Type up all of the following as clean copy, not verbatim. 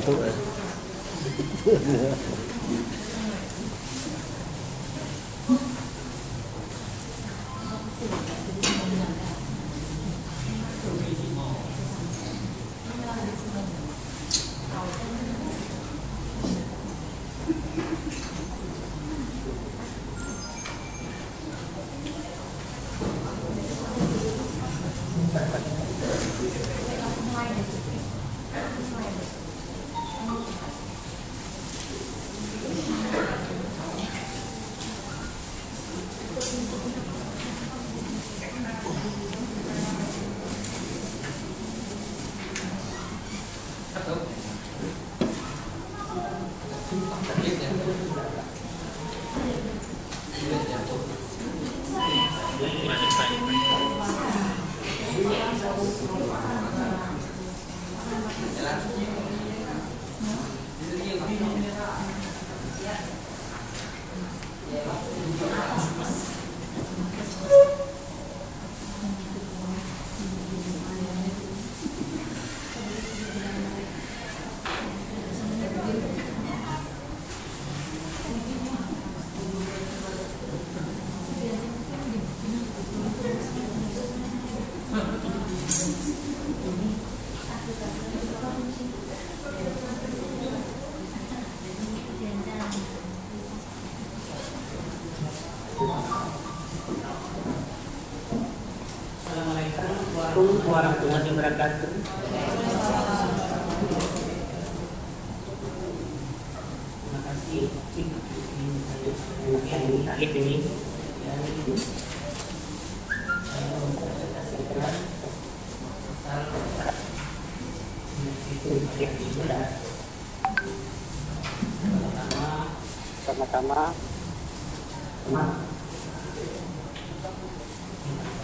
ngantuk ya. Assalamualaikum warahmatullahi wabarakatuh. Terima kasih. Yang ini sama-sama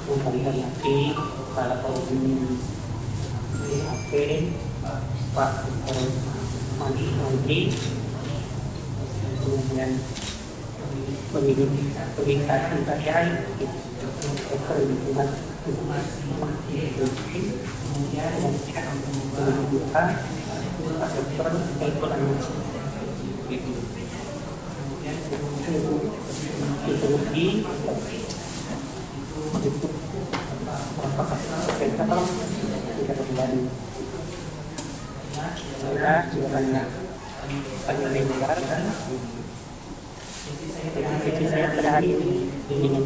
memberikan nanti para pemimpin BAP Pak Menteri, kemudian pemerintahan daerah, perlindungan kemudian penunjukan Pak Dokter Ekonomi ekonomi untuk kita kembali kita juga banyak mendengar jadi saya pada hari ini ingin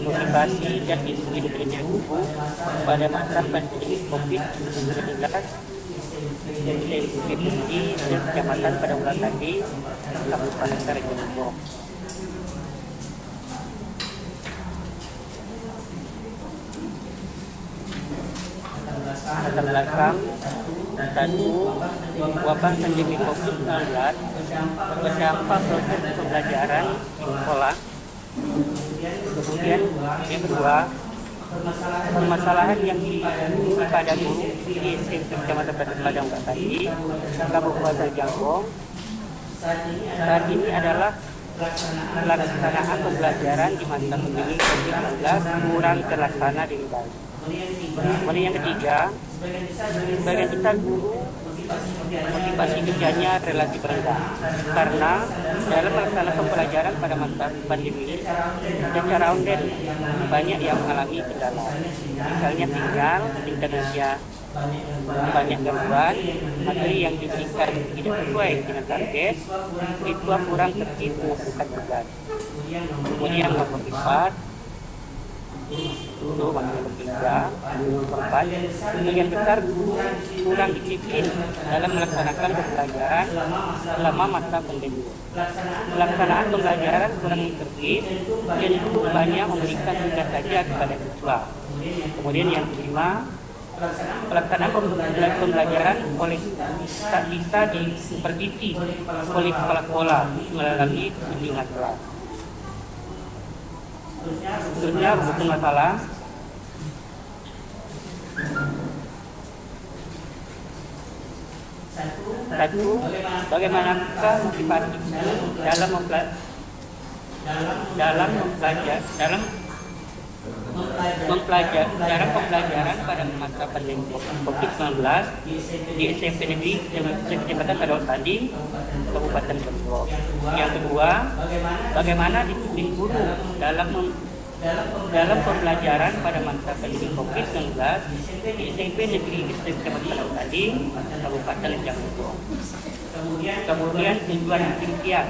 motivasi dan inspirasinya pada masa pandemi COVID-19 yang saya ikuti di Kecamatan Padangulangkandi, Kabupaten Tarumanagara. Latar belakang satu, wabah pandemi COVID-19 berdampak proses pembelajaran di sekolah. Kemudian yang kedua, permasalahan yang dimiliki pada guru di SMP Kecamatan Padangulangkandi, Kabupaten Jangkong saat ini adalah pelaksanaan pembelajaran di masa pandemi COVID-19 kurang terlaksana dengan baik. Kemudian yang ketiga, sebagian besar guru motivasi kerjanya relatif rendah karena dalam melaksanakan pembelajaran pada masa pandemi secara online banyak yang mengalami kendala, misalnya sinyal internetnya banyak gangguan, materi yang diberikan tidak sesuai dengan target, siswa kurang tertib melakukan tugas. Kemudian nomor 4, itu masih bekerja, korban sebagian besar guru kurang disiplin dalam melaksanakan pembelajaran selama masa pandemi. Pelaksanaan pembelajaran kurang tertib dan guru banyak memberikan tugas saja kepada siswa. Kemudian yang kelima, pelaksanaan pembelajaran oleh tak bisa disupervisi oleh kepala sekolah melalui bimbingan kelas. Seterusnya rumusan masalah. Satu, bagaimanakah motivasi dalam Cara pembelajaran pada masa pandemi COVID-19 di SMP Negeri Kecamatan Kadal-Tanding, Kabupaten Depok. Yang kedua, bagaimana disiplin guru dalam pembelajaran pada masa pandemi COVID-19 di SMP Negeri Kecamatan Kadal-Tanding, Kabupaten Depok. Kemudian tujuan penelitian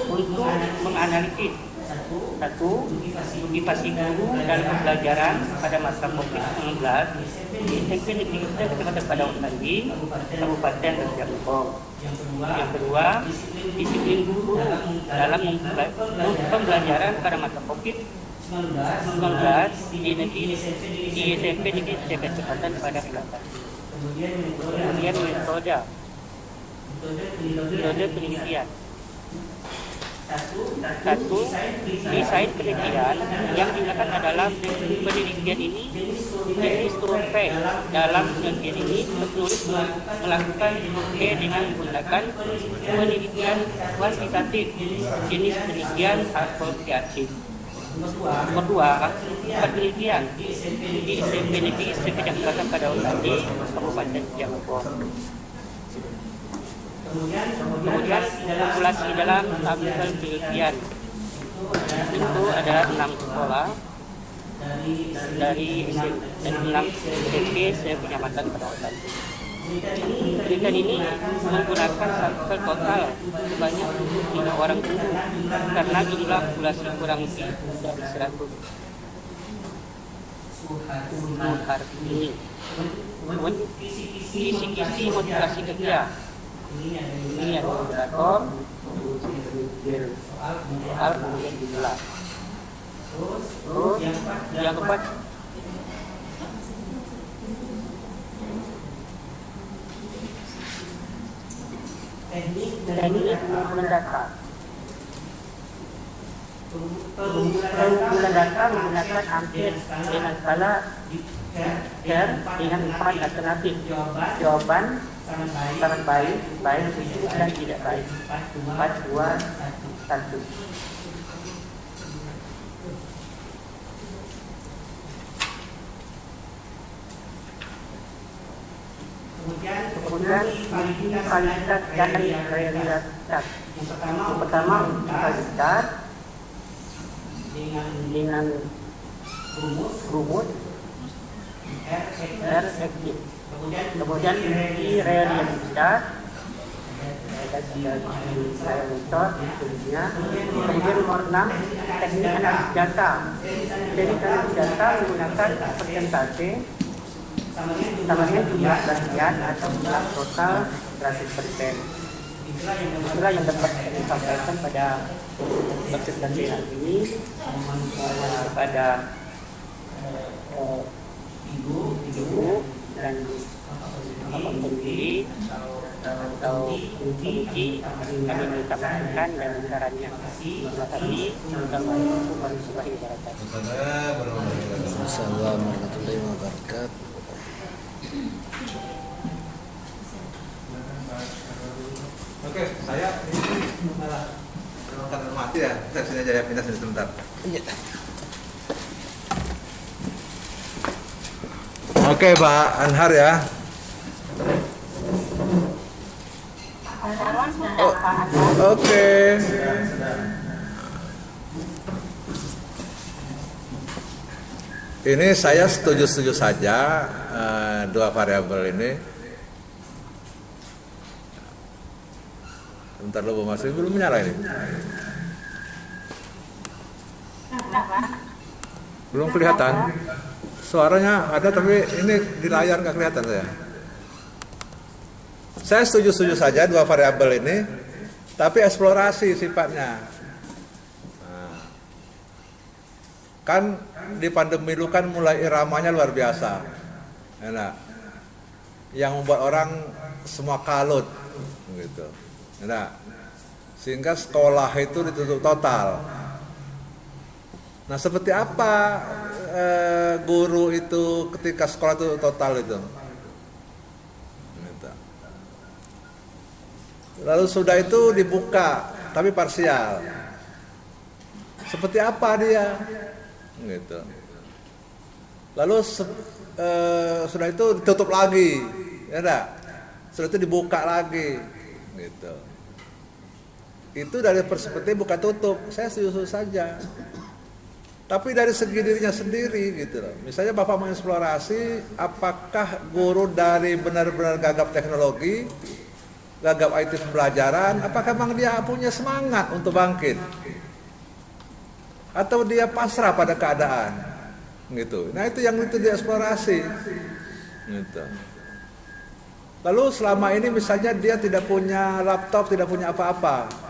untuk menganalisis satu, motivasi guru dalam pembelajaran pada masa COVID-19 di SMP Negeri Kecamatan Kadal-Tanding, Kabupaten Depok. Yang kedua, disiplin guru dalam pembelajaran pada masa COVID-19 di SMP Negeri Kecamatan Kadal-Tanding. Kemudian metode penelitian. Satu, desain penelitian yang digunakan adalah penelitian ini jenis survei. Dalam penelitian ini penulis melakukan survei dengan menggunakan penelitian kuantitatif, jenis penelitian asosiatif. Kedua, penelitian di SMP Negeri Kecamatan Kadal-Tanding, Kabupaten Depok. Kemudian populasi dalam sampel penelitian itu ada 6 sekolah dari 6 SMP Kecamatan Kadal-Tanding. Penelitian ini menggunakan sampel total sebanyak 3 orang guru karena jumlah populasi kurang lebih dari 100 ini. Kisi-kisi motivasi kerja ini ada moderator, soal kemudian dijelas. Terus yang keempat, teknik pengumpulan data. Pengumpulan data menggunakan hampir dengan skala Ker dengan 4 alternatif jawaban sangat baik, dan tidak baik. 4, 2, 1. Kemudian kualitas dan realitas. Yang pertama kualitas dengan rumus R aktif. Kemudian di realitas kemudian nomor 6 teknik analisis data. Teknik analisis data menggunakan persentase sama dengan jumlah bagian atau jumlah total 100%. Itulah yang dapat disampaikan pada presentasi hari ini pada ibu dan bapak pendiri atau kunci kami mengucapkan dan caranya. Terima kasih. Assalamualaikum warahmatullahi wabarakatuh. Assalamualaikum warahmatullahi wabarakatuh. Oke, saya ini malah akan mati ya. Sini aja ya, pindah sini sebentar. Iya. Oke, Pak Anhar ya. Oke. Ini saya setuju saja dua variabel ini. Bentar dulu, masih belum menyala ini. Belum kelihatan. Suaranya ada tapi ini di layar nggak kelihatan saya. Saya setuju saja dua variabel ini, tapi eksplorasi sifatnya. Nah, kan di pandemi lu kan mulai iramanya luar biasa, enak. Yang membuat orang semua kalut, gitu. Enak. Sehingga sekolah itu ditutup total. Nah, seperti apa guru itu ketika sekolah itu total itu? Lalu sudah itu dibuka, tapi parsial. Seperti apa dia? gitu. Lalu sudah itu ditutup lagi, ya enggak? Sudah itu dibuka lagi, gitu. Itu dari perspektif buka tutup, saya setuju saja. Tapi dari segi dirinya sendiri, gitu loh. Misalnya Bapak mengeksplorasi, apakah guru dari benar-benar gagap teknologi, gagap IT pembelajaran, apakah memang dia punya semangat untuk bangkit? Atau dia pasrah pada keadaan? Gitu. Nah itu yang itu dieksplorasi. Gitu. Lalu selama ini misalnya dia tidak punya laptop, tidak punya apa-apa.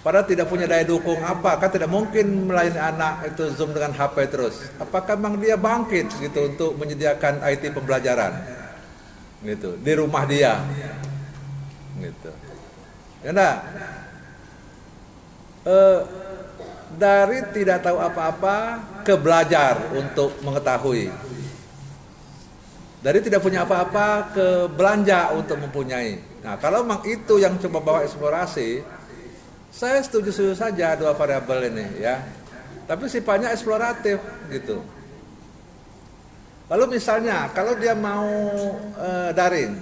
Padahal tidak punya daya dukung apa, kan tidak mungkin melayani anak itu Zoom dengan HP terus. Apakah memang dia bangkit gitu untuk menyediakan IT pembelajaran? Gitu, di rumah dia. Gitu. Ya enggak? Dari tidak tahu apa-apa ke belajar untuk mengetahui. Dari tidak punya apa-apa ke belanja untuk mempunyai. Nah, kalau memang itu yang coba bawa eksplorasi, saya setuju saja dua variabel ini ya. Tapi sifatnya eksploratif gitu. Lalu misalnya kalau dia mau daring,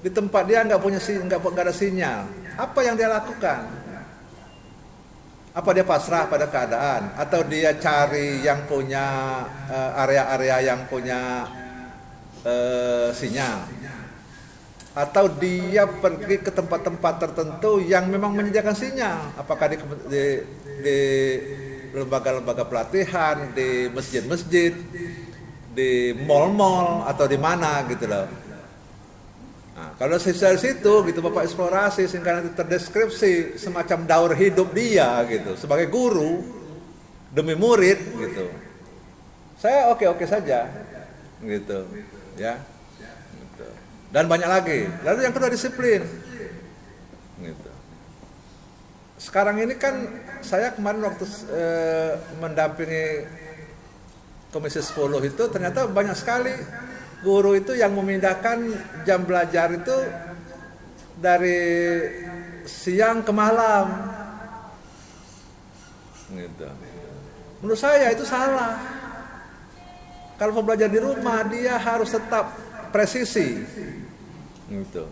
di tempat dia nggak ada sinyal, apa yang dia lakukan? Apa dia pasrah pada keadaan? Atau dia cari yang punya area-area yang punya sinyal? Atau dia pergi ke tempat-tempat tertentu yang memang menyediakan sinyal? Apakah di lembaga-lembaga pelatihan, di masjid-masjid, di mall-mall, atau di mana gitu loh. Nah, kalau dari situ gitu Bapak eksplorasi sehingga nanti terdeskripsi semacam daur hidup dia gitu sebagai guru demi murid gitu. Saya oke-oke saja gitu ya. Gitu. Dan banyak lagi. Lalu yang kedua disiplin. Gitu. Sekarang ini kan saya kemarin waktu mendampingi Komisi 10 itu ternyata banyak sekali guru itu yang memindahkan jam belajar itu dari siang ke malam. Gitu. Menurut saya itu salah. Kalau pembelajar di rumah dia harus tetap presisi. Gitu.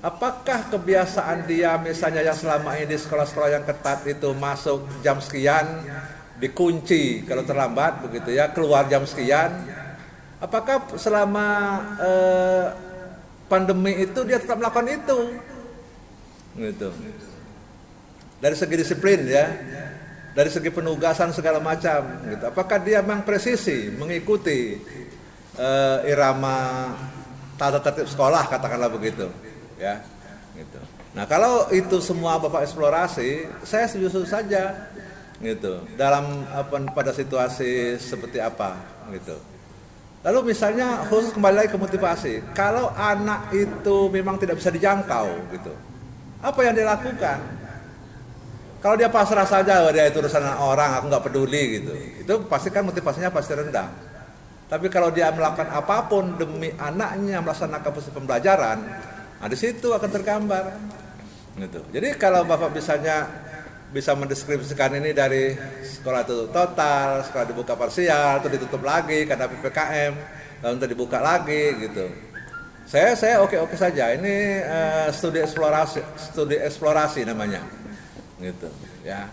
Apakah kebiasaan dia misalnya yang selama ini di sekolah-sekolah yang ketat itu masuk jam sekian, dikunci kalau terlambat begitu ya, keluar jam sekian. Apakah selama pandemi itu dia tetap melakukan itu? Gitu. Dari segi disiplin ya, dari segi penugasan segala macam. Gitu. Apakah dia memang presisi mengikuti irama tata tertib sekolah katakanlah begitu, ya. Gitu. Nah kalau itu semua Bapak eksplorasi, saya setuju saja. Gitu. Dalam pada situasi seperti apa? Gitu. Lalu misalnya khusus kembali lagi ke motivasi, kalau anak itu memang tidak bisa dijangkau gitu, apa yang dia lakukan? Kalau dia pasrah saja, dia itu urusan orang, aku nggak peduli gitu, itu pasti kan motivasinya pasti rendah. Tapi kalau dia melakukan apapun demi anaknya melaksanakan proses pembelajaran, nah di situ akan tergambar. Gitu. Jadi kalau Bapak bisa mendeskripsikan ini dari sekolah tutup total, sekolah dibuka parsial, atau ditutup lagi karena PPKM, lalu nanti dibuka lagi gitu. Saya oke saja. Ini studi eksplorasi namanya, gitu. Ya.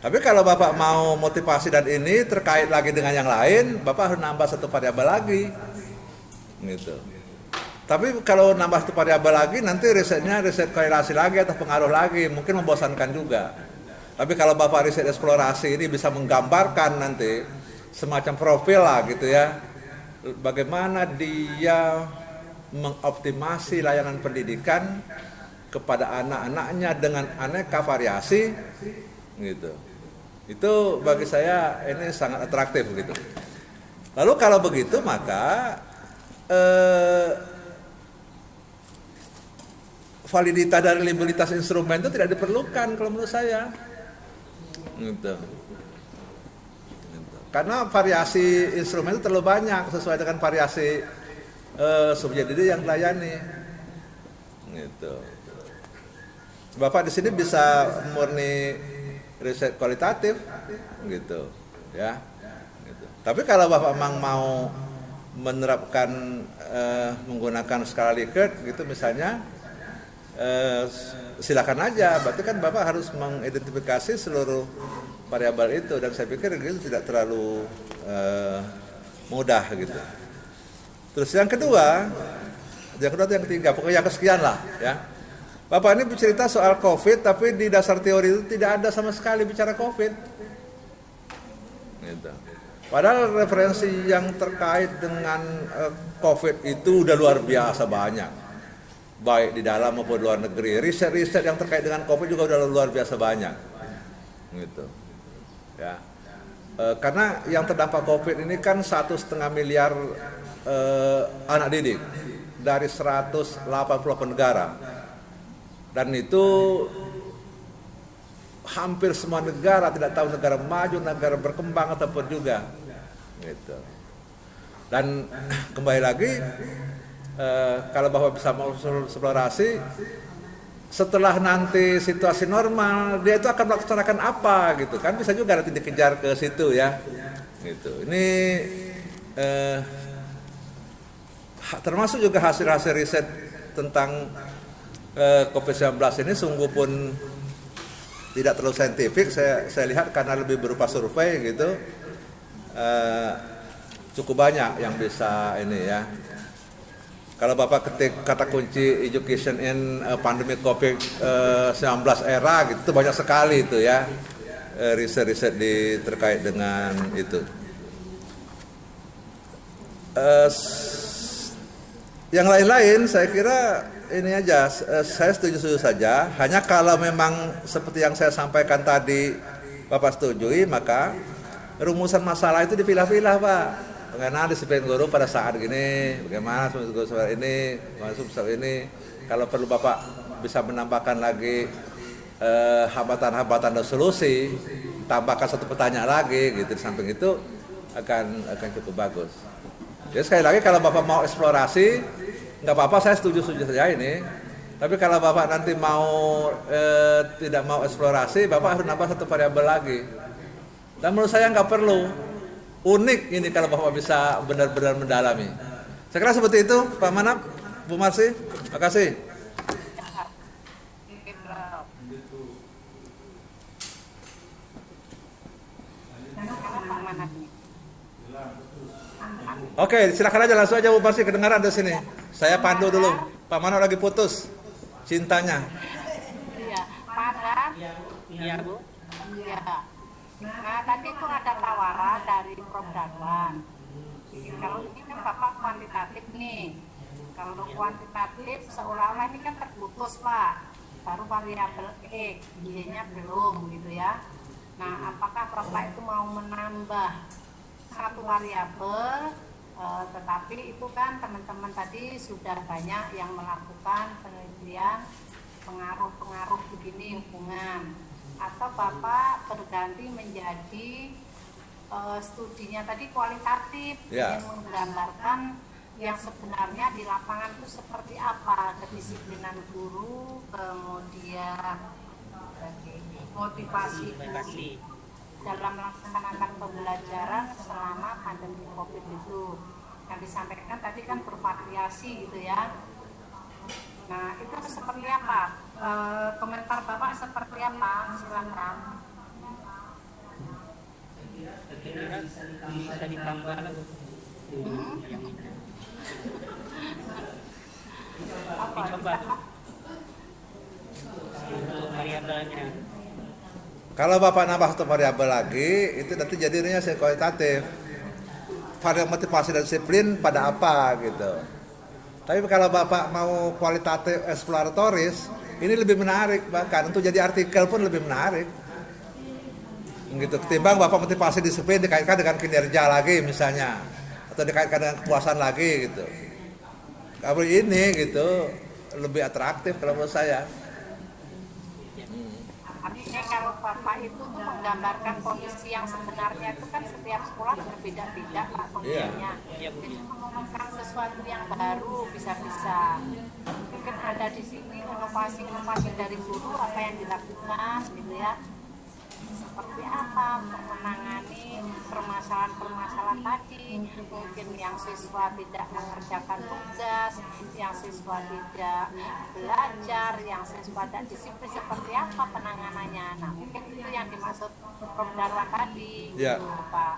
Tapi kalau Bapak mau motivasi dan ini terkait lagi dengan yang lain, Bapak harus nambah satu variabel lagi, gitu. Tapi kalau nambah satu variabel lagi, nanti riset korelasi lagi atau pengaruh lagi, mungkin membosankan juga. Tapi kalau Bapak riset eksplorasi ini bisa menggambarkan nanti semacam profil lah gitu ya, bagaimana dia mengoptimasi layanan pendidikan kepada anak-anaknya dengan aneka variasi gitu. Itu bagi saya ini sangat atraktif gitu. Lalu kalau begitu maka validitas dan reliabilitas instrumen itu tidak diperlukan kalau menurut saya. Gitu. Karena variasi instrumen itu terlalu banyak sesuai dengan variasi subjek didik yang dilayani. Gitu. Bapak di sini bisa murni riset kualitatif gitu ya gitu. Tapi kalau Bapak memang mau menerapkan menggunakan skala Likert gitu misalnya, silakan aja. Berarti kan Bapak harus mengidentifikasi seluruh variabel itu, dan saya pikir itu tidak terlalu mudah gitu. Terus yang kedua atau yang ketiga, pokoknya yang kesekian lah ya. Bapak ini bercerita soal COVID, tapi di dasar teori itu tidak ada sama sekali bicara COVID. Gitu. Padahal referensi yang terkait dengan COVID itu udah luar biasa banyak, baik di dalam maupun luar negeri. Riset-riset yang terkait dengan COVID juga udah luar biasa banyak, gitu. Ya, karena yang terdampak COVID ini kan 1,5 miliar anak didik dari 180 negara, dan itu hampir semua negara, tidak tahu negara maju, negara berkembang ataupun juga, gitu. Dan kembali lagi, kalau Bapak bisa mau eksplorasi, setelah nanti situasi normal, dia itu akan melaksanakan apa gitu kan, bisa juga nanti dikejar ke situ ya, gitu. Ini termasuk juga hasil-hasil riset tentang COVID-19 ini sungguh pun tidak terlalu saintifik, saya lihat, karena lebih berupa survei gitu. Cukup banyak yang bisa ini ya. Kalau Bapak ketik kata kunci education in pandemic COVID-19 era gitu, banyak sekali itu ya riset-riset terkait dengan itu. Yang lain-lain saya kira ini aja, saya setuju saja. Hanya kalau memang seperti yang saya sampaikan tadi Bapak setujui, maka rumusan masalah itu dipilah-pilah Pak. Bagaimana disiplin guru pada saat gini, bagaimana guru saat ini, masuk ini. Kalau perlu Bapak bisa menambahkan lagi hambatan-hambatan dan solusi, tambahkan satu pertanyaan lagi gitu. Di samping itu akan cukup bagus. Jadi sekali lagi, kalau Bapak mau eksplorasi, nggak apa-apa, saya setuju saja ini. Tapi kalau Bapak nanti mau tidak mau eksplorasi, Bapak harus nambah satu variabel lagi. Dan menurut saya nggak perlu. Unik ini kalau Bapak bisa benar-benar mendalami. Saya kira seperti itu, Pak Manap, Bu Marsi. Terima kasih. Oke, silakan aja, langsung aja Bu Marsi, kedengaran di sini. Saya pandu dulu. Pak Manap lagi putus cintanya. Iya, pada Iya Bu. iya. Nah, tadi itu ada tawaran dari Prof. Dadwan. Kalau ini kan Bapak kuantitatif nih. Kalau kuantitatif seolah-olah ini kan terputus Pak. Baru variabel X, Y-nya belum gitu ya. Nah, apakah Bapak itu mau menambah satu variabel? Tetapi itu kan teman-teman tadi sudah banyak yang melakukan penelitian pengaruh-pengaruh begini hubungan. Atau Bapak berganti menjadi studinya tadi kualitatif, Ya. yang menggambarkan yang sebenarnya di lapangan itu seperti apa, kedisiplinan guru, kemudian motivasi guru dalam melaksanakan pembelajaran selama pandemi COVID itu. Yang disampaikan tadi kan bervariasi gitu ya. Nah, itu seperti apa? Komentar Bapak seperti apa? Silakan. Bisa ditambah lagi. Apa? Dicoba untuk variabelnya. Kalau Bapak nambah satu variabel lagi, itu nanti jadinya kualitatif. Variabel motivasi dan disiplin pada apa gitu. Tapi kalau Bapak mau kualitatif eksploratoris, ini lebih menarik, bahkan untuk jadi artikel pun lebih menarik. Gitu. Ketimbang Bapak motivasi disiplin dikaitkan dengan kinerja lagi misalnya, atau dikaitkan dengan kepuasan lagi gitu. Kalau ini gitu lebih atraktif kalau menurut saya. Artinya kalau Bapak itu tuh menggambarkan kondisi yang sebenarnya itu kan setiap sekolah berbeda-beda Pak kondisinya. Jadi mengumumkan sesuatu yang baru bisa-bisa. Mungkin ada di sini inovasi-inovasi dari guru apa yang dilakukan gitu ya. seperti apa untuk menangani permasalahan-permasalahan tadi. Mungkin yang siswa tidak mengerjakan tugas, yang siswa tidak belajar, yang siswa tidak disiplin, seperti apa penanganannya. Nah, mungkin itu yang dimaksud Prof. Darwan tadi, Ya. gitu, Pak.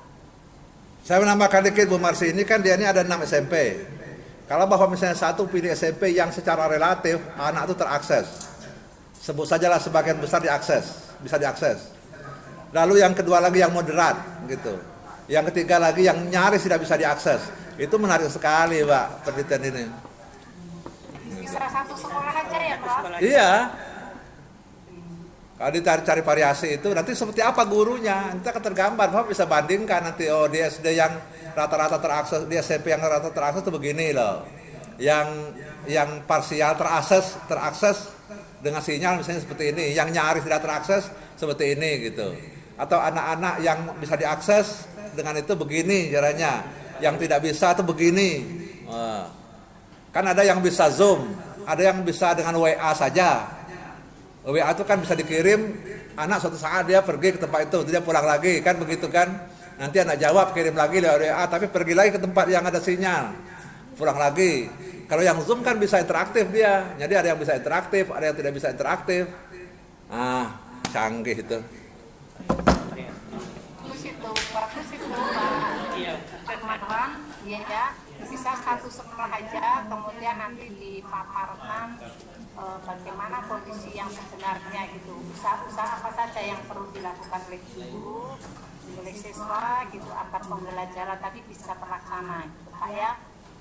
Saya menambahkan dikit Bu Marsi, ini kan dia ini ada 6 SMP. Kalau bahwa misalnya satu pilih SMP yang secara relatif anak itu terakses, sebut sajalah sebagian besar bisa diakses. Lalu yang kedua lagi yang moderat gitu. Yang ketiga lagi yang nyaris tidak bisa diakses. Itu menarik sekali Pak penelitian ini. Bisa satu sekolah aja ya, Prof? Iya. Kalau dicari variasi itu nanti seperti apa gurunya, nanti akan tergambar. Bapak bisa bandingkan nanti di SD yang rata-rata terakses, di SMP yang rata-rata terakses itu begini loh. Yang parsial terakses dengan sinyal misalnya seperti ini, yang nyaris tidak terakses seperti ini gitu. Atau anak-anak yang bisa diakses dengan itu begini caranya, yang tidak bisa itu begini. Kan ada yang bisa Zoom, ada yang bisa dengan WA saja. WA itu kan bisa dikirim, anak suatu saat dia pergi ke tempat itu, dia pulang lagi, kan begitu kan. Nanti anak jawab, kirim lagi lewat WA, tapi pergi lagi ke tempat yang ada sinyal, pulang lagi. Kalau yang Zoom kan bisa interaktif dia, jadi ada yang bisa interaktif, ada yang tidak bisa interaktif. Canggih itu. Bagus itu, Pak. Iya. Darwan, iya ya, bisa satu sekolah aja, kemudian nanti dipaparkan bagaimana kondisi yang sebenarnya gitu, usaha-usaha apa saja yang perlu dilakukan oleh guru, oleh siswa gitu, agar pembelajaran tadi bisa terlaksana gitu, Pak ya.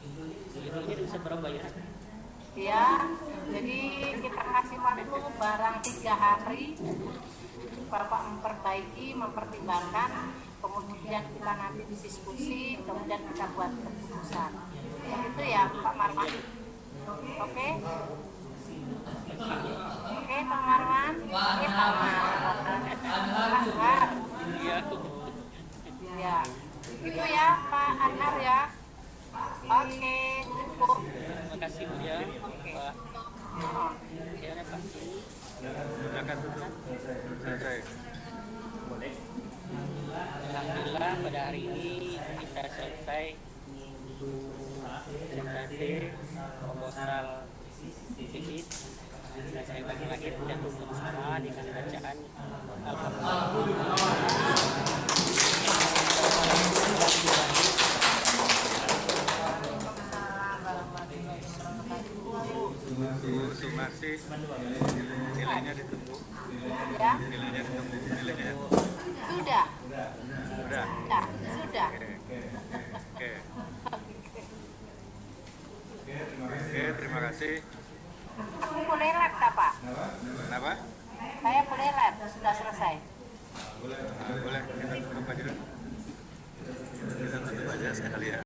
Ini bisa berapa ya? Ya, jadi kita kasih waktu barang 3 hari, Bapak memperbaiki, mempertimbangkan, kemudian kita nanti diskusi, kemudian kita buat keputusan. Itu ya Pak Marwan. Oke? Oke Pak Marwan? Oke Pak Marwan. Iya. Ya, itu ya Pak Anar ya. Oke, cukup. Terima kasih Bu ya. Pak. Ya, Pak. Silakan selesai. Alhamdulillah pada hari ini kita selesai presentasi proposal visit. Nah, saya bagi lagi dan tutup bersama dengan bacaan Bu Sumarsi, nilainya ditunggu. Ya, Nilainya ditunggu. Nilainya. sudah. Sudah. Sudah. Oke. Oke, terima kasih. Aku boleh lab, Pak? Kenapa? Saya boleh lab, sudah selesai. Boleh, kita tutup aja. Kita tutup aja sekali ya.